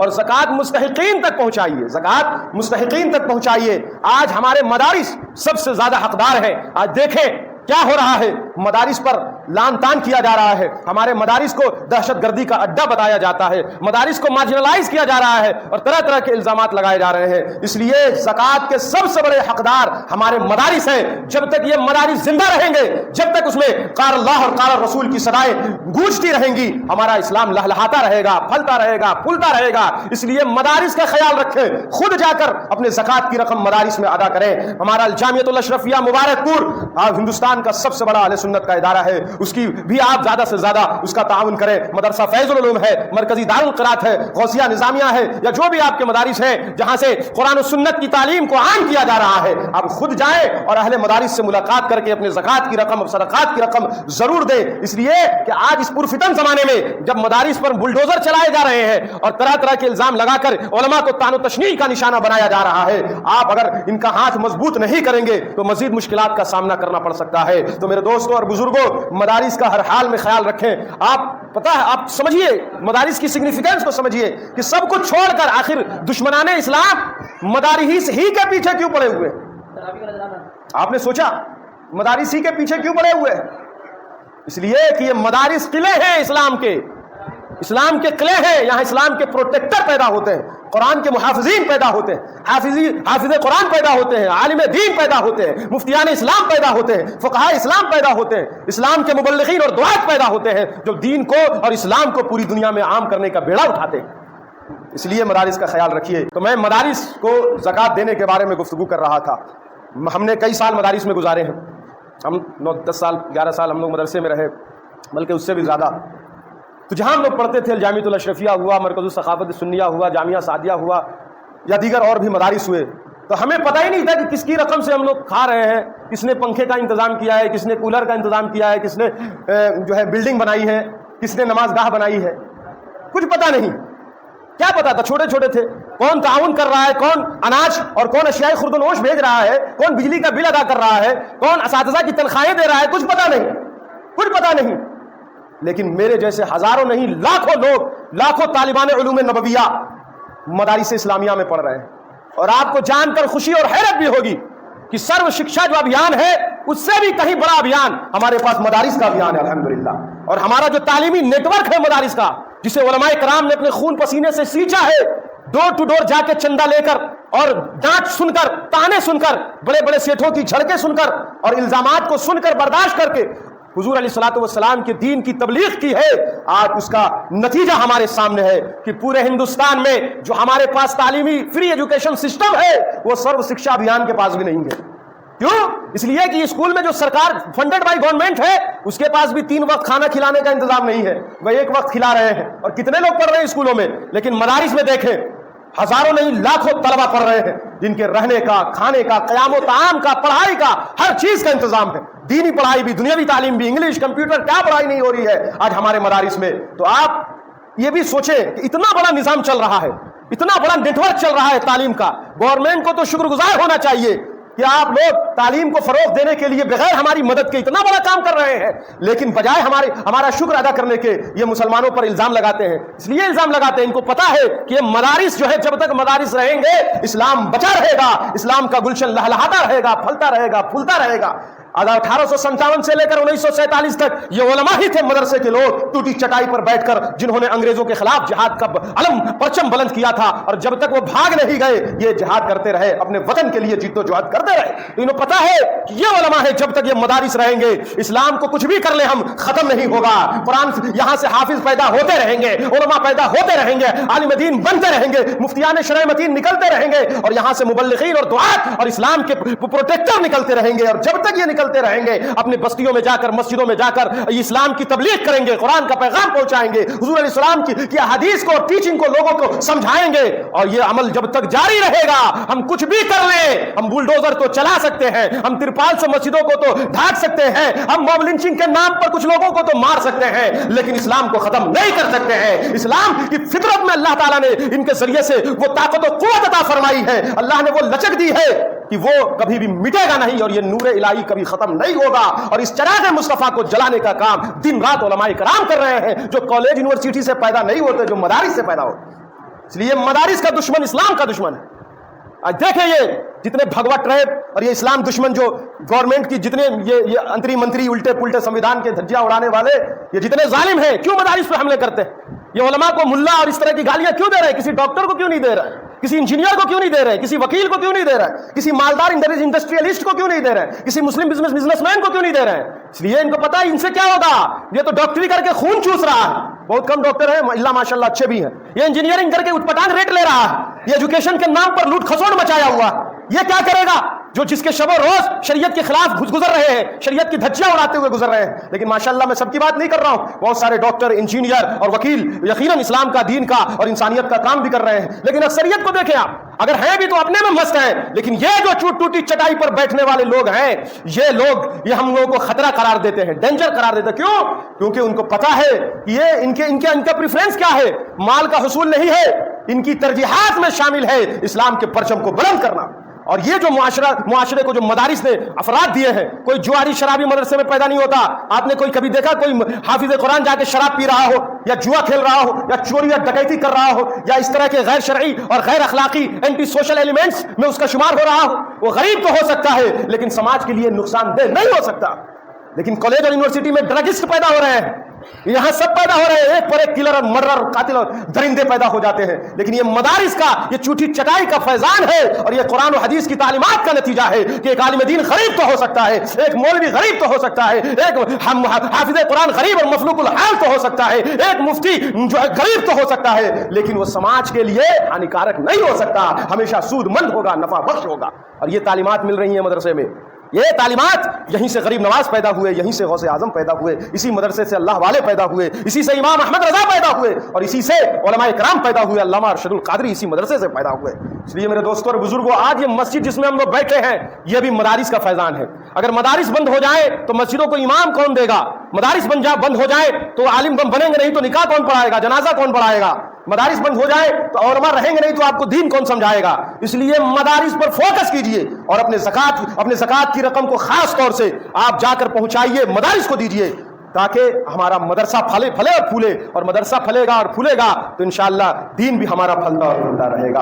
اور زکوٰۃ مستحقین تک پہنچائیے، زکوٰۃ مستحقین تک پہنچائیے۔ آج ہمارے مدارس سب سے زیادہ حقدار ہیں۔ آج دیکھیں کیا ہو رہا ہے، مدارس پر لان تان کیا جا رہا ہے، ہمارے مدارس کو دہشت گردی کا اڈا بتایا جاتا ہے، مدارس کو مارجنلائز کیا جا رہا ہے اور طرح طرح کے الزامات لگائے جا رہے ہیں۔ اس لیے زکوٰۃ کے سب سے بڑے حقدار ہمارے مدارس ہیں۔ جب تک یہ مدارس زندہ رہیں گے، جب تک اس میں قال اللہ اور قال رسول کی صدائیں گونجتی رہیں گی، ہمارا اسلام لہلہاتا رہے گا، پھلتا رہے گا، پھولتا رہے گا۔ اس لیے مدارس کا خیال رکھیں، خود جا کر اپنے زکوٰۃ کی رقم مدارس میں ادا کریں۔ ہمارا الجامعۃ الاشرفیہ مبارک پور ہندوستان کا سب سے بڑا اہل سنت کا ادارہ ہے، اس کی بھی آپ زیادہ سے زیادہ اس کا تعاون کریں۔ مدرسہ فیض العلوم ہے، مرکزی دارالقرات ہے، غوثیہ نظامیہ ہے، یا جو بھی آپ کے مدارس ہیں جہاں سے قرآن و سنت کی تعلیم کو عام کیا جا رہا ہے، آپ خود جائیں اور اہل مدارس سے ملاقات کر کے اپنے زکوٰۃ کی رقم، صدقات کی رقم ضرور دیں۔ اس لیے کہ آج اس پرفتن زمانے میں جب مدارس پر بلڈوزر چلائے جا رہے ہیں اور طرح طرح کے الزام لگا کر علماء کو طعن و تشنیع کا نشانہ بنایا جا رہا ہے، آپ اگر ان کا ہاتھ مضبوط نہیں کریں گے تو مزید مشکلات کا سامنا کرنا پڑ سکتا ہے۔ تو میرے دوستوں اور بزرگوں، مدارس کا ہر حال میں خیال رکھیں۔ آپ پتہ ہے، آپ سمجھیے مدارس کی سگنیفیکینس کو سمجھیے کہ سب کچھ چھوڑ کر آخر دشمنان اسلام مدارس ہی کے پیچھے کیوں پڑے ہوئے؟ آپ نے سوچا مدارس ہی کے پیچھے کیوں پڑے ہوئے؟ اس لیے کہ یہ مدارس قلعے ہیں اسلام کے قلعے ہیں، یہاں اسلام کے پروٹیکٹر پیدا ہوتے ہیں، قرآن کے محافظین پیدا ہوتے ہیں، حافظ قرآن پیدا ہوتے ہیں، عالم دین پیدا ہوتے ہیں، مفتیان اسلام پیدا ہوتے ہیں، فقہاء اسلام پیدا ہوتے ہیں، اسلام کے مبلغین اور دعات پیدا ہوتے ہیں جو دین کو اور اسلام کو پوری دنیا میں عام کرنے کا بیڑا اٹھاتے ہیں۔ اس لیے مدارس کا خیال رکھیے۔ تو میں مدارس کو زکوٰۃ دینے کے بارے میں گفتگو کر رہا تھا۔ ہم نے کئی سال مدارس میں گزارے ہیں، ہم 9-10 سال 11 سال ہم لوگ مدرسے میں رہے، بلکہ اس سے بھی زیادہ۔ تو جہاں ہم لوگ پڑھتے تھے، الجامعۃ الاشرفیہ ہوا، مرکز الثقافت سنیہ ہوا، جامعہ سعدیہ ہوا، یا دیگر اور بھی مدارس ہوئے، تو ہمیں پتہ ہی نہیں تھا کہ کس کی رقم سے ہم لوگ کھا رہے ہیں، کس نے پنکھے کا انتظام کیا ہے، کس نے کولر کا انتظام کیا ہے، کس نے جو ہے بلڈنگ بنائی ہے، کس نے نماز گاہ بنائی ہے، کچھ پتہ نہیں۔ کیا پتا تھا؟ چھوٹے چھوٹے تھے، کون تعاون کر رہا ہے، کون اناج اور کون اشیاء خرد و نوش بھیج رہا ہے، کون بجلی کا بل ادا کر رہا ہے، کون اساتذہ کی تنخواہیں دے رہا ہے، کچھ پتا نہیں، کچھ پتا نہیں۔ لیکن میرے جیسے ہزاروں نہیں لاکھوں لوگ، لاکھوں طالبان علوم نبویہ مدارس اسلامیہ میں پڑھ رہے ہیں، اور آپ کو جان کر خوشی اور حیرت بھی ہوگی کہ سرو شکشا جو ابھیان ہے اس سے بھی کہیں بڑا ابھیان ہمارے پاس مدارس کا ابھیان ہے الحمدللہ۔ اور ہمارا جو تعلیمی نیٹ ورک ہے مدارس کا، جسے علماء کرام نے اپنے خون پسینے سے سینچا ہے، ڈور ٹو ڈور جا کے چندہ لے کر اور ڈانٹ سن کر، تانے سن کر، بڑے بڑے سیٹھوں کی جھڑکیں سن کر اور الزامات کو سن کر برداشت کر کے حضور علیہ الصلوۃ والسلام کے دین کی تبلیغ کی ہے، آج اس کا نتیجہ ہمارے سامنے ہے کہ پورے ہندوستان میں جو ہمارے پاس تعلیمی فری ایجوکیشن سسٹم ہے وہ سرو شکشا ابھیان کے پاس بھی نہیں ہے۔ کیوں؟ اس لیے کہ اسکول میں جو سرکار فنڈڈ بائی گورنمنٹ ہے اس کے پاس بھی 3 وقت کھانا کھلانے کا انتظام نہیں ہے، وہ 1 وقت کھلا رہے ہیں، اور کتنے لوگ پڑھ رہے ہیں اسکولوں میں، لیکن مدارس میں دیکھیں ہزاروں نہیں لاکھوں طلبہ پڑھ رہے ہیں جن کے رہنے کا، کھانے کا، قیام و طعام کا، پڑھائی کا، ہر چیز کا انتظام ہے، دینی پڑھائی بھی، دنیاوی تعلیم بھی، انگلش، کمپیوٹر، کیا پڑھائی نہیں ہو رہی ہے آج ہمارے مدارس میں۔ تو آپ یہ بھی سوچیں کہ اتنا بڑا نظام چل رہا ہے، اتنا بڑا نیٹ ورک چل رہا ہے تعلیم کا، گورنمنٹ کو تو شکر گزار ہونا چاہیے کہ آپ لوگ تعلیم کو فروغ دینے کے لیے بغیر ہماری مدد کے اتنا بڑا کام کر رہے ہیں، لیکن بجائے ہمارا شکر ادا کرنے کے یہ مسلمانوں پر الزام لگاتے ہیں۔ اس لیے الزام لگاتے ہیں، ان کو پتا ہے کہ یہ مدارس جو ہے جب تک مدارس رہیں گے اسلام بچا رہے گا، اسلام کا گلشن لہلہاتا رہے گا، پھلتا رہے گا، پھولتا رہے گا۔ 1857 سے لے کر 1947 تک یہ علماء ہی تھے مدرسے کے لوگ، ٹوٹی چٹائی پر بیٹھ کر جنہوں نے انگریزوں کے خلاف جہاد کا علم پرچم بلند کیا تھا، اور جب تک وہ بھاگ نہیں گئے یہ جہاد کرتے رہے، اپنے وطن کے لیے جد و جہد کرتے رہے۔ انہیں پتا ہے کہ یہ علماء ہے، جب تک یہ مدارس رہیں گے اسلام کو کچھ بھی کر لیں ہم ختم نہیں ہوگا۔ قرآن یہاں سے حافظ پیدا ہوتے رہیں گے، علماء پیدا ہوتے رہیں گے، عالم دین بنتے رہیں گے، مفتیان شرع متین نکلتے رہیں گے، اور یہاں سے مبلغین اور دعات اور اسلام کے پروٹیکٹر نکلتے رہیں گے، اور جب تک یہ نکلتے رہیں گے اپنے بستیوں میں جا کر، مسجدوں میں جا کر اسلام کی تبلیغ کریں گے، قرآن کا پیغام پہنچائیں گے، حضور علیہ السلام کی حدیث کو اور ٹیچنگ کو لوگوں کو سمجھائیں گے، اور یہ عمل جب تک جاری رہے گا ہم کچھ بھی کر لیں، ہم بلڈوزر تو چلا سکتے ہیں، ہم ترپال سے مسجدوں کو تو ڈھانک سکتے ہیں، ہم موب لنچنگ کے نام پر کچھ لوگوں کو تو مار سکتے ہیں، لیکن اسلام کو ختم نہیں کر سکتے ہیں۔ اسلام کی فطرت میں اللہ تعالیٰ نے ان کے ذریعے سے وہ طاقت و قوت عطا فرمائی ہے، اللہ نے وہ لچک دی ہے کہ وہ کبھی بھی مٹے گا نہیں، اور یہ نور الہی کبھی ختم نہیں ہوگا، اور اس چراغ مصطفیٰ کو جلانے کا کام دن رات علماء کرام کر رہے ہیں، جو کالج یونیورسٹی سے پیدا نہیں ہوتے، جو مدارس سے پیدا ہوتے۔ اس لیے مدارس کا دشمن اسلام کا دشمن ہے. آج دیکھیں یہ جتنے بھگوا ٹریب اور یہ اسلام دشمن جو گورنمنٹ کی جتنے یہ انتری منتری الٹے پلٹے سنویدھان کے دھجیاں اڑانے والے یہ جتنے ظالم ہیں کیوں مدارس پہ حملے کرتے ہیں؟ یہ علماء کو ملا اور اس طرح کی گالیاں کیوں دے رہے ہیں؟ کسی ڈاکٹر کو کیوں نہیں دے رہے؟ کسی انجینئر کو کیوں نہیں دے رہے؟ کسی وکیل کو کیوں نہیں دے رہے؟ کسی مالدار انڈسٹریلسٹ کو کیوں نہیں دے رہے؟ کسی مسلم بزنس مین کو کیوں نہیں دے رہے ہیں؟ اس لیے ان کو پتا ہے ان سے کیا ہوگا. یہ تو ڈاکٹری کر کے خون چوس رہا ہے. بہت کم ڈاکٹر ہیں اللہ ماشاء اللہ اچھے بھی ہیں. یہ انجینئرنگ کر کے اٹھ پٹانگ ریٹ لے رہا ہے. یہ ایجوکیشن کے نام پر لوٹ کھسوڑ مچایا ہوا. یہ کیا کرے گا جو جس کے شب و روز شریعت کے خلاف گزر رہے ہیں, شریعت کی دھجیاں اڑاتے ہوئے گزر رہے ہیں. لیکن ماشاءاللہ میں سب کی بات نہیں کر رہا ہوں, بہت سارے ڈاکٹر انجینئر اور وکیل یقیناً اسلام کا دین کا اور انسانیت کا کام بھی کر رہے ہیں. لیکن اکثریت کو دیکھیں آپ, اگر ہیں بھی تو اپنے میں مست ہیں. لیکن یہ جو ٹوٹی چٹائی پر بیٹھنے والے لوگ ہیں یہ ہم لوگوں کو خطرہ قرار دیتے ہیں, ڈینجر قرار دیتے ہیں. کیوں؟ کیونکہ ان کو پتا ہے کہ یہ ان کا پریفرنس کیا ہے. مال کا حصول نہیں ہے, ان کی ترجیحات میں شامل ہے اسلام کے پرچم کو بلند کرنا. اور یہ جو معاشرے کو جو مدارس نے افراد دیے ہیں, کوئی جواری شرابی مدرسے میں پیدا نہیں ہوتا. آپ نے کوئی کبھی دیکھا کوئی حافظ قرآن جا کے شراب پی رہا ہو یا جوا کھیل رہا ہو یا چوری یا ڈکیتی کر رہا ہو یا اس طرح کے غیر شرعی اور غیر اخلاقی اینٹی سوشل ایلیمنٹس میں اس کا شمار ہو رہا ہو؟ وہ غریب تو ہو سکتا ہے لیکن سماج کے لیے نقصان دہ نہیں ہو سکتا. لیکن کالج اور یونیورسٹی میں ڈرگسٹ پیدا ہو رہے ہیں, یہاں سب پیدا ہو رہے ہیں, ایک پر ایک کلر اور مرڈر اور قاتل اور درندے پیدا ہو جاتے ہیں. لیکن یہ مدارس کا یہ چوٹی چٹائی کا فیضان ہے اور یہ قرآن و حدیث کی تعلیمات کا نتیجہ ہے کہ ایک عالم دین غریب تو ہو سکتا ہے, ایک مولوی غریب تو ہو سکتا ہے, ایک حافظ قرآن غریب اور مفلوق الحال تو ہو سکتا ہے, ایک مفتی جو ہے غریب تو ہو سکتا ہے, لیکن وہ سماج کے لیے ہانیکارک نہیں ہو سکتا, ہمیشہ سود مند ہوگا, نفع بخش ہوگا. اور یہ تعلیمات مل رہی ہیں مدرسے میں. یہ تعلیمات یہیں سے غریب نواز پیدا ہوئے, یہیں سے غوث اعظم پیدا ہوئے, اسی مدرسے سے اللہ والے پیدا ہوئے, اسی سے امام احمد رضا پیدا ہوئے اور اسی سے علماء کرام پیدا ہوئے, علامہ ارشد القادری اسی مدرسے سے پیدا ہوئے. اس لیے میرے دوستوں اور بزرگوں, آج یہ مسجد جس میں ہم لوگ بیٹھے ہیں یہ بھی مدارس کا فیضان ہے. اگر مدارس بند ہو جائیں تو مسجدوں کو امام کون دے گا؟ مدارس بند ہو جائیں تو عالم بنیں گے نہیں تو نکاح کون پڑھائے گا, جنازہ کون پڑھائے گا؟ مدارس بند ہو جائے تو علماء رہیں گے نہیں تو آپ کو دین کون سمجھائے گا؟ اس لیے مدارس پر فوکس کیجئے اور اپنے زکات کی رقم کو خاص طور سے آپ جا کر پہنچائیے, مدارس کو دیجئے, تاکہ ہمارا مدرسہ پھلے اور پھولے, اور مدرسہ پھلے گا اور پھولے گا تو انشاءاللہ دین بھی ہمارا پھلتا اور پھولتا رہے گا.